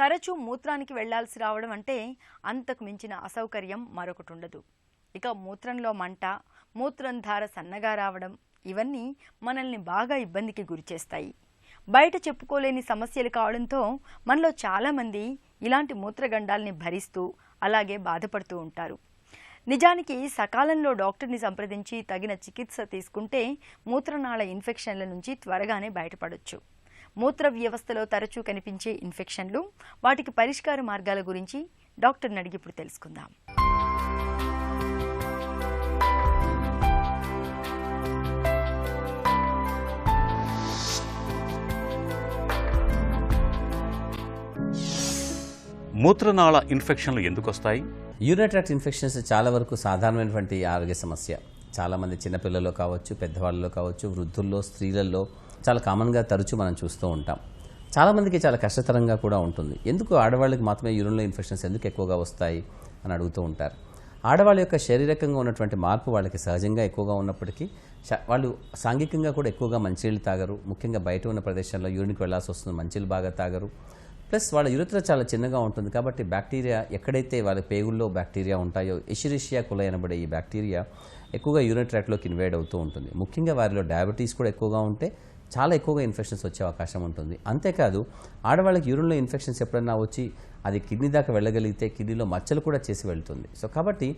తరచూ మూత్రానికి వెళ్లాల్సి రావడం అంటే అంతకు మించిన అసౌకర్యం మరొకటి ఉండదు. ఇక మూత్రంలో మంట, మూత్రం ధార సన్నగా రావడం ఇవన్నీ మనల్ని బాగా ఇబ్బందికి గురిచేస్తాయి. బయట చెప్పుకోలేని సమస్యలు కావడంతో మనలో చాలామంది ఇలాంటి మూత్రగండాల్ని భరిస్తూ అలాగే బాధపడుతూ ఉంటారు. నిజానికి సకాలంలో డాక్టర్ని సంప్రదించి తగిన చికిత్స తీసుకుంటే మూత్రనాళ ఇన్ఫెక్షన్ల నుంచి త్వరగానే బయటపడొచ్చు. మూత్ర వ్యవస్థలో తరచూ కనిపించే ఇన్ఫెక్షన్లు, వాటికి పరిష్కార మార్గాల గురించి డాక్టర్ని అడిగి ఇప్పుడు తెలుసుకుందాం. మూత్రనాళ ఇన్ఫెక్షన్లు ఎందుకు వస్తాయి? యూరినరీ ట్రాక్ట్ ఇన్ఫెక్షన్స్ చాలా వరకు సాధారణమైనటువంటి ఆరోగ్య సమస్య. చాలామంది చిన్నపిల్లల్లో కావచ్చు, పెద్దవాళ్ళలో కావచ్చు, వృద్ధుల్లో, స్త్రీలలో చాలా కామన్గా తరచూ మనం చూస్తూ ఉంటాం. చాలామందికి చాలా కష్టతరంగా కూడా ఉంటుంది. ఎందుకు ఆడవాళ్ళకి మాత్రమే యూరినరీ ఇన్ఫెక్షన్స్ ఎందుకు ఎక్కువగా వస్తాయి అని అడుగుతూ ఉంటారు. ఆడవాళ్ళ యొక్క శారీరకంగా ఉన్నటువంటి మార్పు వాళ్ళకి సహజంగా ఎక్కువగా ఉన్నప్పటికీ వాళ్ళు సాంఘికంగా కూడా ఎక్కువగా మంచినీళ్ళు తాగరు. ముఖ్యంగా బయట ఉన్న ప్రదేశాల్లో యూరిన్కి వెళ్లాల్సి వస్తుంది, మంచినీళ్ళు బాగా తాగరు. ప్లస్ వాళ్ళ యూరిత్ర చాలా చిన్నగా ఉంటుంది కాబట్టి బ్యాక్టీరియా ఎక్కడైతే వాళ్ళ పేగుల్లో బ్యాక్టీరియా ఉంటాయో, ఎషిరిషియా కొలై అనబడే ఈ బ్యాక్టీరియా ఎక్కువగా యూరినరీ ట్రాక్ట్లోకి ఇన్వేడ్ అవుతూ ఉంటుంది. ముఖ్యంగా వారిలో డయాబెటీస్ కూడా ఎక్కువగా ఉంటే చాలా ఎక్కువగా ఇన్ఫెక్షన్స్ వచ్చే అవకాశం ఉంటుంది. అంతేకాదు ఆడవాళ్ళకి యూరిన్లో ఇన్ఫెక్షన్స్ ఎప్పుడన్నా వచ్చి అది కిడ్నీ దాకా వెళ్ళగలిగితే కిడ్నీలో మచ్చలు కూడా చేసి వెళ్తుంది. సో కాబట్టి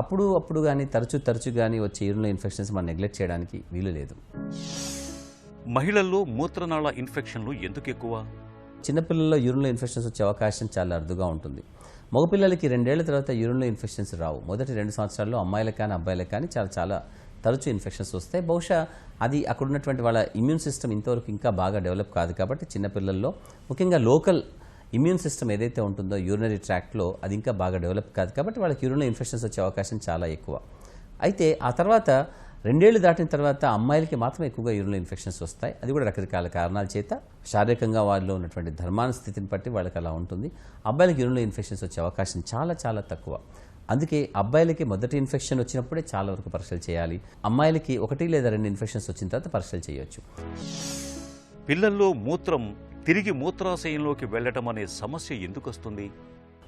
అప్పుడు కానీ తరచూ కానీ వచ్చే యూరిన్లో ఇన్ఫెక్షన్స్ మనం నెగ్లెక్ట్ చేయడానికి వీలు లేదు. మహిళల్లో మూత్రనాళ ఇన్ఫెక్షన్లు ఎందుకు ఎక్కువ? చిన్నపిల్లల్లో యూరిన్లో ఇన్ఫెక్షన్స్ వచ్చే అవకాశం చాలా అరుదుగా ఉంటుంది. మగపిల్లలకి 2 ఏళ్ల తర్వాత యూరిన్లో ఇన్ఫెక్షన్స్ రావు. మొదటి 2 సంవత్సరాల్లో అమ్మాయిలకు కానీ అబ్బాయిలకు కానీ చాలా తరచూ ఇన్ఫెక్షన్స్ వస్తాయి. బహుశా అది అక్కడ ఉన్నటువంటి వాళ్ళ ఇమ్యూన్ సిస్టమ్ ఇంతవరకు ఇంకా బాగా డెవలప్ కాదు కాబట్టి చిన్నపిల్లల్లో ముఖ్యంగా లోకల్ ఇమ్యూన్ సిస్టమ్ ఏదైతే ఉంటుందో యూరినరీ ట్రాక్ట్లో అది ఇంకా బాగా డెవలప్ కాదు కాబట్టి వాళ్ళకి యూరిన్లో ఇన్ఫెక్షన్స్ వచ్చే అవకాశం చాలా ఎక్కువ. అయితే ఆ తర్వాత 2 ఏళ్లు దాటిన తర్వాత అమ్మాయిలకి మాత్రమే ఎక్కువగా యూరినరీ ఇన్ఫెక్షన్స్ వస్తాయి. అది కూడా రకరకాల కారణాల చేత, శారీరకంగా వాళ్ళలో ఉన్నటువంటి ధర్మాన స్థితిని బట్టి వాళ్ళకి అలా ఉంటుంది. అబ్బాయిలకి యూరినరీ ఇన్ఫెక్షన్స్ వచ్చే అవకాశం చాలా తక్కువ. అందుకే అబ్బాయిలకి మొదటి ఇన్ఫెక్షన్ వచ్చినప్పుడే చాలా వరకు పరీక్షలు చేయాలి. అమ్మాయిలకి 1 లేదా 2 ఇన్ఫెక్షన్స్ వచ్చిన తర్వాత పరీక్షలు చేయొచ్చు. పిల్లల్లో మూత్రం తిరిగి మూత్రాశయంలోకి వెళ్ళటం అనే సమస్య ఎందుకు వస్తుంది?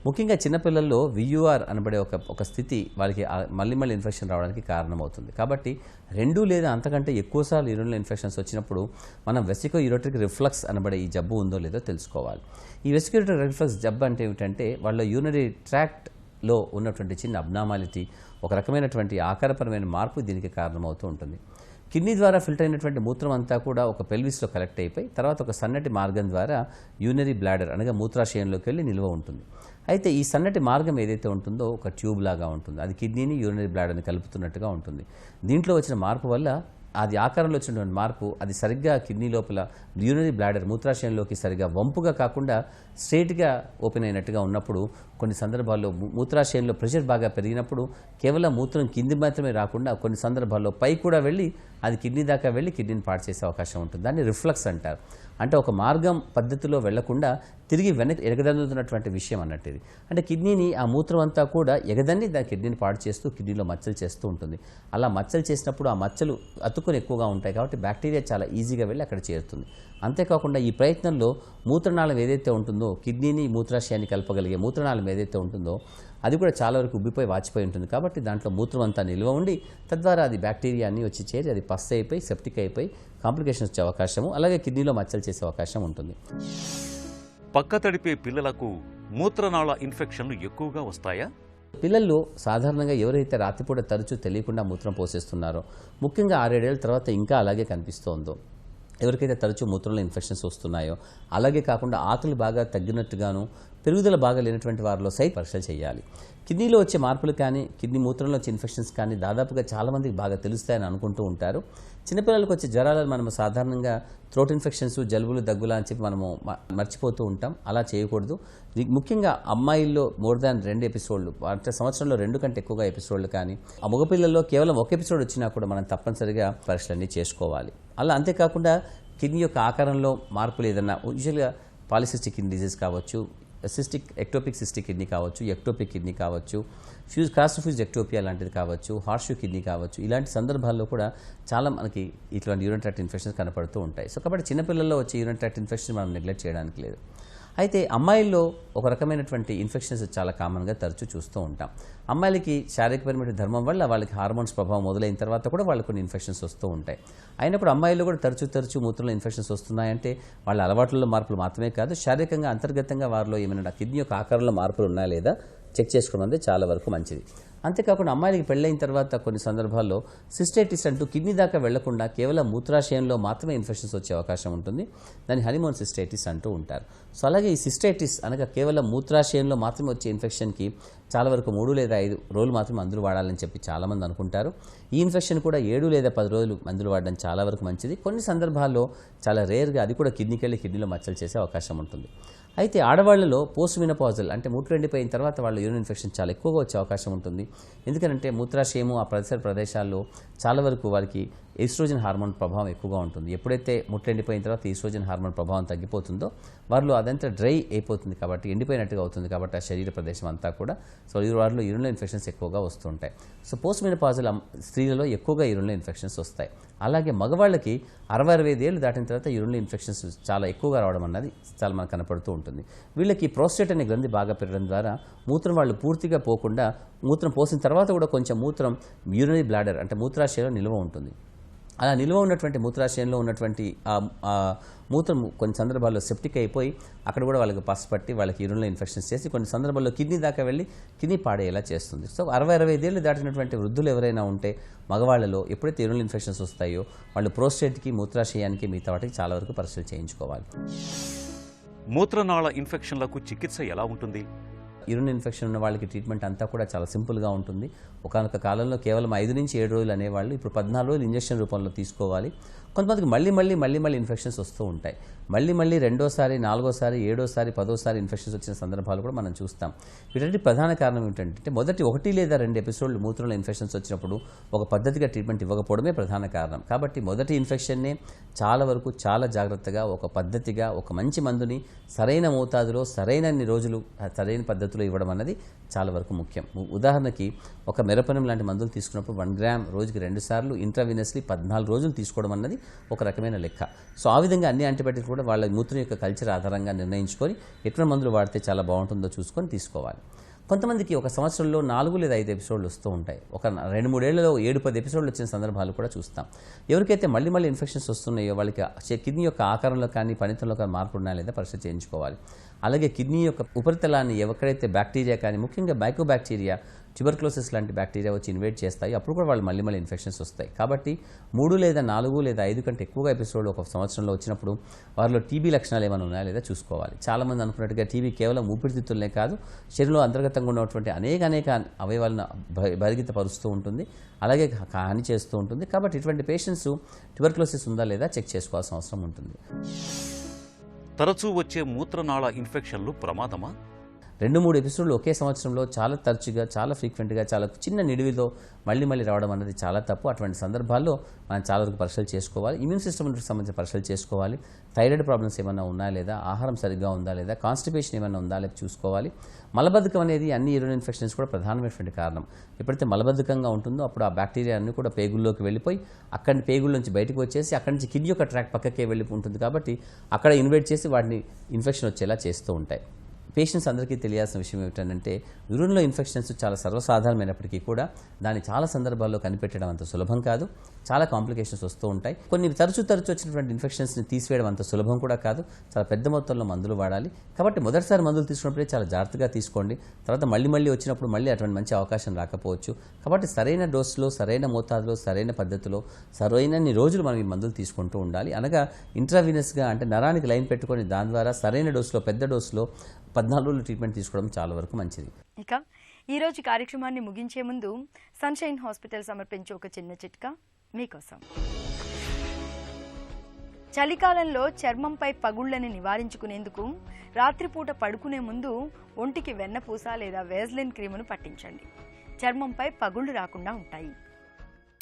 ముఖ్యంగా చిన్నపిల్లల్లో వియూఆర్ అనబడే ఒక స్థితి వాళ్ళకి మళ్ళీ ఇన్ఫెక్షన్ రావడానికి కారణమవుతుంది. కాబట్టి 2 లేదా అంతకంటే ఎక్కువసార్లు యూరినరీ ఇన్ఫెక్షన్స్ వచ్చినప్పుడు మనం వెసికో యూరిటరిక్ రిఫ్లక్స్ అనబడే ఈ జబ్బు ఉందో లేదో తెలుసుకోవాలి. ఈ వెసికో యూరిటరిక్ రిఫ్లక్స్ జబ్బు అంటే ఏమిటంటే వాళ్ళ యూరినరీ ట్రాక్ట్లో ఉన్నటువంటి చిన్న అబ్నార్మాలిటీ, ఒక రకమైనటువంటి ఆకారపరమైన మార్పు దీనికి కారణమవుతూ ఉంటుంది. కిడ్నీ ద్వారా ఫిల్టర్ అయినటువంటి మూత్రం అంతా కూడా ఒక పెల్విస్లో కలెక్ట్ అయిపోయి తర్వాత ఒక సన్నటి మార్గం ద్వారా యూరినరీ బ్లాడర్ అనగా మూత్రాశయంలోకి వెళ్ళి నిల్వ ఉంటుంది. అయితే ఈ సన్నటి మార్గం ఏదైతే ఉంటుందో ఒక ట్యూబ్ లాగా ఉంటుంది. అది కిడ్నీని యూరినరీ బ్లాడర్ని కలుపుతున్నట్టుగా ఉంటుంది. దీంట్లో వచ్చిన మార్పు వల్ల అది ఆకారంలో వచ్చినటువంటి మార్పు అది సరిగ్గా కిడ్నీ లోపల యూరినరీ బ్లాడర్ మూత్రాశయంలోకి సరిగ్గా వంపుగా కాకుండా స్ట్రైట్గా ఓపెన్ అయినట్టుగా ఉన్నప్పుడు కొన్ని సందర్భాల్లో మూత్రాశయంలో ప్రెషర్ బాగా పెరిగినప్పుడు కేవలం మూత్రం కింది మాత్రమే రాకుండా కొన్ని సందర్భాల్లో పై కూడా వెళ్ళి అది కిడ్నీ దాకా వెళ్ళి కిడ్నీని పాడు చేసే అవకాశం ఉంటుంది. దాన్ని రిఫ్లక్స్ అంటారు. అంటే ఒక మార్గం పద్ధతిలో వెళ్లకుండా తిరిగి వెనక్కి ఎగదన్నుతున్నటువంటి విషయం అన్నట్టు ఇది. అంటే కిడ్నీని ఆ మూత్రం అంతా కూడా ఎగదన్ని దాని కిడ్నీని పాడు చేస్తూ కిడ్నీలో మచ్చలు చేస్తూ ఉంటుంది. అలా మచ్చలు చేసినప్పుడు ఆ మచ్చలు అతుక్కొని ఎక్కువగా ఉంటాయి కాబట్టి బ్యాక్టీరియా చాలా ఈజీగా వెళ్ళి అక్కడ చేరుతుంది. అంతేకాకుండా ఈ ప్రయత్నంలో మూత్రనాళం ఏదైతే ఉంటుందో కిడ్నీని మూత్రాశయాన్ని కలపగలిగే మూత్రనాళం ఏదైతే ఉంటుందో అది కూడా చాలా వరకు ఉబ్బిపోయి వాచిపోయి ఉంటుంది. కాబట్టి దాంట్లో మూత్రం అంతా నిల్వ ఉండి తద్వారా అది బ్యాక్టీరియా అన్నీ వచ్చి చేరి అది పస్ అయిపోయి సెప్టిక్ అయిపోయి కాంప్లికేషన్స్ వచ్చే అవకాశము, అలాగే కిడ్నీలో మచ్చలు చేసే అవకాశం ఉంటుంది. పక్క తడిపే పిల్లలకు మూత్రనాళ ఇన్ఫెక్షన్లు ఎక్కువగా వస్తాయా? పిల్లల్లో సాధారణంగా ఎవరైతే రాత్రిపూట తరచూ తెలియకుండా మూత్రం పోసేస్తున్నారో, ముఖ్యంగా 6-7 ఏళ్ళ తర్వాత ఇంకా అలాగే కనిపిస్తోందో, ఎవరికైతే తరచూ మూత్రంలో ఇన్ఫెక్షన్స్ వస్తున్నాయో, అలాగే కాకుండా ఆకలి బాగా తగ్గినట్టుగాను పెరుగుదల బాగా లేనటువంటి వారిలో సైతం పరీక్షలు చేయాలి. కిడ్నీలో వచ్చే మార్పులు కానీ కిడ్నీ మూత్రంలో వచ్చే ఇన్ఫెక్షన్స్ కానీ దాదాపుగా చాలామందికి బాగా తెలుస్తాయని అనుకుంటూ ఉంటారు. చిన్నపిల్లలకు వచ్చే జ్వరాలను మనము సాధారణంగా థ్రోట్ ఇన్ఫెక్షన్స్, జలుబులు, దగ్గులా అని చెప్పి మనము మర్చిపోతూ ఉంటాం. అలా చేయకూడదు. ముఖ్యంగా అమ్మాయిల్లో మోర్ దాన్ 2 ఎపిసోడ్లు అంటే సంవత్సరంలో 2 కంటే ఎక్కువగా ఎపిసోడ్లు కానీ, ఆ మగపిల్లల్లో కేవలం 1 ఎపిసోడ్ వచ్చినా కూడా మనం తప్పనిసరిగా పరీక్షలన్నీ చేసుకోవాలి. అలా అంతేకాకుండా కిడ్నీ యొక్క ఆకారంలో మార్పులు ఏదన్నా యూజువల్గా పాలిసిస్టిక్ కిడ్నీ డిజీజ్ కావచ్చు, ఎక్టోపిక్ సిస్టిక్ కిడ్నీ కావచ్చు, ఎక్టోపిక్ కిడ్నీ కావచ్చు, క్రాస్ఫ్యూజ్ ఎక్టోపియా లాంటిది కావచ్చు, హార్షూ కిడ్నీ కావచ్చు, ఇలాంటి సందర్భాల్లో కూడా చాలా మనకి ఇట్లాంటి యూరినరీ ట్రాక్ట్ ఇన్ఫెక్షన్స్ కనపడుతూ ఉంటాయి. సో కాబట్టి చిన్నపిల్లల్లో వచ్చే యూరినరీ ట్రాక్ట్ ఇన్ఫెక్షన్ మనం నెగ్లెక్ట్ చేయడానికి లేదు. అయితే అమ్మాయిల్లో ఒక రకమైనటువంటి ఇన్ఫెక్షన్స్ చాలా కామన్గా తరచూ చూస్తూ ఉంటాం. అమ్మాయిలకి శారీరకపరమైన ధర్మం వల్ల వాళ్ళకి హార్మోన్స్ ప్రభావం మొదలైన తర్వాత కూడా వాళ్ళకి కొన్ని ఇన్ఫెక్షన్స్ వస్తూ ఉంటాయి. అయినప్పుడు అమ్మాయిల్లో కూడా తరచూ మూత్రంలో ఇన్ఫెక్షన్స్ వస్తున్నాయంటే వాళ్ళ అలవాట్లలో మార్పులు మాత్రమే కాదు, శారీరకంగా అంతర్గతంగా వారిలో ఏమైనా కిడ్నీ యొక్క ఆకారంలో మార్పులు ఉన్నాయా లేదా చెక్ చేసుకోవడం అనేది చాలా వరకు మంచిది. అంతేకాకుండా అమ్మాయిలకి పెళ్ళైన తర్వాత కొన్ని సందర్భాల్లో సిస్టైటిస్ అంటూ కిడ్నీ దాకా వెళ్లకుండా కేవలం మూత్రాశయంలో మాత్రమే ఇన్ఫెక్షన్స్ వచ్చే అవకాశం ఉంటుంది. దాన్ని హనీమూన్ సిస్టైటిస్ అంటూ ఉంటారు. సో అలాగే ఈ సిస్టైటిస్ అనగా కేవలం మూత్రాశయంలో మాత్రమే వచ్చే ఇన్ఫెక్షన్కి చాలా వరకు 3 లేదా 5 రోజులు మాత్రం మందులు వాడాలని చెప్పి చాలామంది అనుకుంటారు. ఈ ఇన్ఫెక్షన్ కూడా 7 లేదా 10 రోజులు మందులు వాడడం చాలా వరకు మంచిది. కొన్ని సందర్భాల్లో చాలా రేర్గా అది కూడా కిడ్నీలో మచ్చలు చేసే అవకాశం ఉంటుంది. అయితే ఆడవాళ్లలో పోస్ట్ మెనోపాజల్ అంటే మూత్రం ఎండిపోయిన తర్వాత వాళ్ళ యూరిన్ ఇన్ఫెక్షన్ చాలా ఎక్కువగా వచ్చే అవకాశం ఉంటుంది. ఎందుకంటే మూత్రాశయము ఆ పరిసర ప్రదేశాల్లో చాలా వరకు వారికి ఈస్ట్రోజన్ హార్మోన్ ప్రభావం ఎక్కువగా ఉంటుంది. ఎప్పుడైతే ముట్లు ఎండిపోయిన తర్వాత ఈస్ట్రోజన్ హార్మోన్ ప్రభావం తగ్గిపోతుందో వారిలో అదంతా డ్రై అయిపోతుంది, కాబట్టి ఎండిపోయినట్టుగా అవుతుంది, కాబట్టి ఆ శరీర ప్రదేశం అంతా కూడా. సో వారిలో యూరినల్ ఇన్ఫెక్షన్స్ ఎక్కువగా వస్తుంటాయి. సో పోస్ట్ మెనోపాజల్ స్త్రీలలో ఎక్కువగా యూరినల్ ఇన్ఫెక్షన్స్ వస్తాయి. అలాగే మగవాళ్ళకి 60-65 ఏళ్ళు దాటిన తర్వాత యూరినల్ ఇన్ఫెక్షన్స్ చాలా ఎక్కువగా రావడం అన్నది చాలా మనకు కనపడుతూ ఉంటుంది. వీళ్ళకి ప్రోస్టేట్ అనే గ్రంథి బాగా పెరగడం ద్వారా మూత్రం వాళ్ళు పూర్తిగా పోకుండా మూత్రం పోసిన తర్వాత కూడా కొంచెం మూత్రం యూరినరీ బ్లాడర్ అంటే మూత్రాశయంలో నిల్వ ఉంటుంది. అలా నిల్వ ఉన్నటువంటి మూత్రాశయంలో ఉన్నటువంటి మూత్రం కొన్ని సందర్భాల్లో సెప్టిక్ అయిపోయి అక్కడ కూడా వాళ్ళకి పస్ పట్టి వాళ్ళకి యూరినల్ ఇన్ఫెక్షన్స్ చేసి కొన్ని సందర్భాల్లో కిడ్నీ దాకా వెళ్ళి కిడ్నీ పాడేలా చేస్తుంది. సో 60-65 ఏళ్ళు దాటినటువంటి వృద్ధులు ఎవరైనా ఉంటే మగవాళ్ళలో ఎప్పుడైతే యూరినల్ ఇన్ఫెక్షన్స్ వస్తాయో వాళ్ళు ప్రోస్టేట్కి మూత్రాశయానికి మిగతా వాటికి చాలా వరకు పరీక్షలు చేయించుకోవాలి. మూత్రనాళ ఇన్ఫెక్షన్లకు చికిత్స ఎలా ఉంటుంది? యూరిన్ ఇన్ఫెక్షన్ ఉన్న వాళ్ళకి ట్రీట్మెంట్ అంతా కూడా చాలా సింపుల్గా ఉంటుంది. ఒకానొక కాలంలో కేవలం 5 నుంచి 7 రోజులు అనేవాళ్ళు ఇప్పుడు 14 రోజులు ఇంజెక్షన్ రూపంలో తీసుకోవాలి. కొంతమందికి మళ్ళీ ఇన్ఫెక్షన్స్ వస్తూ ఉంటాయి. మళ్ళీ రెండోసారి, 4ఓసారి, 7ఓసారి, 10ఓసారి ఇన్ఫెక్షన్స్ వచ్చిన సందర్భాలు కూడా మనం చూస్తాం. వీటి ప్రధాన కారణం ఏంటంటే మొదటి 1 లేదా 2 ఎపిసోడ్లు మూత్రంలో ఇన్ఫెక్షన్స్ వచ్చినప్పుడు ఒక పద్ధతిగా ట్రీట్మెంట్ ఇవ్వకపోవడమే ప్రధాన కారణం. కాబట్టి మొదటి ఇన్ఫెక్షన్నే చాలా వరకు చాలా జాగ్రత్తగా ఒక పద్ధతిగా ఒక మంచి మందుని సరైన మోతాదులో సరైనన్ని రోజులు సరైన పద్ధతిలో ఇవ్వడం అన్నది చాలా వరకు ముఖ్యం. ఉదాహరణకి ఒక మెరపనం లాంటి మందులు తీసుకున్నప్పుడు 1 గ్రామ్ రోజుకి 2 సార్లు ఇంట్రావినస్లీ 14 రోజులు తీసుకోవడం అన్నది ఒక రకమైన లెక్క. సో ఆ విధంగా అన్ని యాంటీబయాటిక్స్ కూడా వాళ్ళ మూత్రం యొక్క కల్చర్ ఆధారంగా నిర్ణయించుకొని ఎటువంటి మందులు వాడితే చాలా బాగుంటుందో చూసుకొని తీసుకోవాలి. కొంతమందికి ఒక సంవత్సరంలో 4 లేదా 5 ఎపిసోడ్లు వస్తూ ఉంటాయి. ఒక 2-3 ఏళ్లలో 7-10 ఎపిసోడ్లు వచ్చిన సందర్భాలు కూడా చూస్తాం. ఎవరికైతే మళ్ళీ ఇన్ఫెక్షన్స్ వస్తున్నాయో వాళ్ళకి కిడ్నీ యొక్క ఆకారంలో కానీ పనితనంలో కానీ మార్పు ఉన్నాయా లేదా పరీక్ష చేయించుకోవాలి. అలాగే కిడ్నీ యొక్క ఉపరితలాన్ని ఎక్కడైతే బ్యాక్టీరియా కానీ ముఖ్యంగా మైకోబాక్టీరియా ట్యూబర్క్లోసిస్ లాంటి బ్యాక్టీరియా వచ్చి ఇన్వేట్ చేస్తాయి, అప్పుడు కూడా వాళ్ళు మళ్ళీ ఇన్ఫెక్షన్స్ వస్తాయి. కాబట్టి 3 లేదా 4 లేదా 5 కంటే ఎక్కువగా ఎపిసోడ్లు ఒక సంవత్సరంలో వచ్చినప్పుడు వారిలో టీబీ లక్షణాలు ఏమైనా ఉన్నాయా లేదా చూసుకోవాలి. చాలామంది అనుకున్నట్టుగా టీబీ కేవలం ఊపిరితిత్తులనే కాదు, శరీరంలో అంతర్గతంగా ఉన్నటువంటి అనేక అవయవాలను బలిగితపరుస్తూ ఉంటుంది, అలాగే హాని చేస్తూ ఉంటుంది. కాబట్టి ఇటువంటి పేషెంట్స్ ట్యూబర్క్లోసిస్ ఉందా లేదా చెక్ చేసుకోవాల్సిన అవసరం ఉంటుంది. తరచూ వచ్చే మూత్రనాళ ఇన్ఫెక్షన్లు ప్రమాదమా? 2-3 ఎపిసోడ్లు ఒకే సంవత్సరంలో చాలా తరచుగా చాలా ఫ్రీక్వెంట్గా చాలా చిన్న నిడివిలో మళ్ళీ రావడం అనేది చాలా తప్పు. అటువంటి సందర్భాల్లో మనం చాలా వరకు పరీక్షలు చేసుకోవాలి. ఇమ్యూన్ సిస్టమ్కి సంబంధించిన పరీక్షలు చేసుకోవాలి. థైరాయిడ్ ప్రాబ్లమ్స్ ఏమైనా ఉన్నాయా లేదా, ఆహారం సరిగ్గా ఉందా లేదా, కాన్స్టిపేషన్ ఏమైనా ఉందా లేదా చూసుకోవాలి. మలబద్ధకం అనేది అన్ని యూరిన్ ఇన్ఫెక్షన్స్ కూడా ప్రధానమైనటువంటి కారణం. ఎప్పుడైతే మలబద్ధకంగా ఉంటుందో అప్పుడు ఆ బ్యాక్టీరియా అన్ని కూడా పేగుల్లోకి వెళ్ళిపోయి అక్కడి పేగుల నుంచి బయటకు వచ్చేసి అక్కడి నుంచి కిడ్నీ యొక్క ట్రాక్ పక్కకే వెళ్ళి ఉంటుంది, కాబట్టి అక్కడ ఇన్వైట్ చేసి వాటిని ఇన్ఫెక్షన్ వచ్చేలా చేస్తూ ఉంటాయి. పేషెంట్స్ అందరికీ తెలియాల్సిన విషయం ఏమిటంటే యూరిన్లో ఇన్ఫెక్షన్స్ చాలా సర్వసాధారణమైనప్పటికీ కూడా దాన్ని చాలా సందర్భాల్లో కనిపెట్టడం అంత సులభం కాదు. చాలా కాంప్లికేషన్స్ వస్తూ ఉంటాయి. కొన్ని తరచూ వచ్చినటువంటి ఇన్ఫెక్షన్స్ని తీసివేయడం అంత సులభం కూడా కాదు. చాలా పెద్ద మొత్తంలో మందులు వాడాలి. కాబట్టి మొదటిసారి మందులు తీసుకున్నప్పుడే చాలా జాగ్రత్తగా తీసుకోండి. తర్వాత మళ్ళీ వచ్చినప్పుడు మళ్ళీ అటువంటి మంచి అవకాశం రాకపోవచ్చు. కాబట్టి సరైన డోస్లో, సరైన మోతాదులో, సరైన పద్ధతిలో, సరైనన్ని రోజులు మనం ఈ మందులు తీసుకుంటూ ఉండాలి. అనగా ఇంట్రావినస్గా అంటే నరానికి లైన్ పెట్టుకొని దాని ద్వారా సరైన డోస్లో, పెద్ద డోస్లో 14 రోజులు ట్రీట్మెంట్ తీసుకోవడం చాలా వరకు మంచిది. ఇక ఈరోజు కార్యక్రమాన్ని ముగించే ముందు సన్షైన్ హాస్పిటల్ సమర్పించే ఒక చిన్న చిట్కా మీకోసం. చలికాలంలో చర్మంపై పగుళ్లను నివారించుకునేందుకు రాత్రిపూట పడుకునే ముందు ఒంటికి వెన్నపూస లేదా వేజ్లిన్ క్రీమును పట్టించండి. చర్మంపై పగుళ్లు రాకుండా ఉంటాయి.